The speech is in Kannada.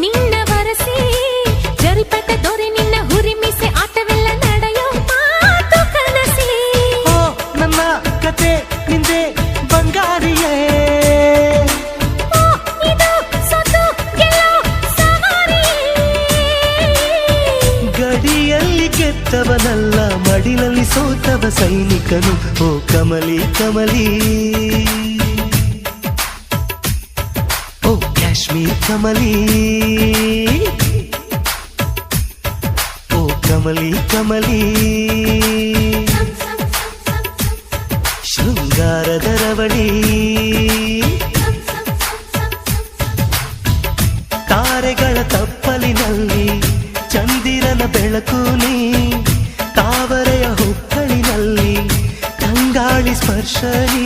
ನಿನ್ನ ವರಸಿ ಜರಿಪಟ ದೊರೆ ನಿನ್ನ ಹುರಿಮಿಸೆ ಆಟವೆಲ್ಲ ನಡೆಯೋ ಮಾತು ಕನಸಿ. ಓ ನನ್ನ ಕತೆ ನಿಂದೆ ಬಂಗಾರಿಯೇ, ಇದು ಸೊತ್ತು ಗೆಲ್ಲೋ ಸವಾರಿಯೇ. ಗಡಿಯಲ್ಲಿ ಗೆದ್ದವನಲ್ಲ ಮಡಿಲಲ್ಲಿ ಸೋತವ ಸೈನಿಕನು. ಓ ಕಮಲಿ ಕಮಲಿ, ಓ ಕಾಶ್ಮೀರ್ ಕಮಲಿ, ಓ ಕಮಲಿ ಕಮಲಿ. ಶೃಂಗಾರದ ರವಳಿ ತಾರೆಗಳ ತಪ್ಪಲಿನಲ್ಲಿ ಚಂದಿರನ ಬೆಳಕು ನೀ. ತಾವರೆಯ ಹೊಕ್ಕಳಿನಲ್ಲಿ ತಂಗಾಳಿ ಸ್ಪರ್ಶ ನೀ.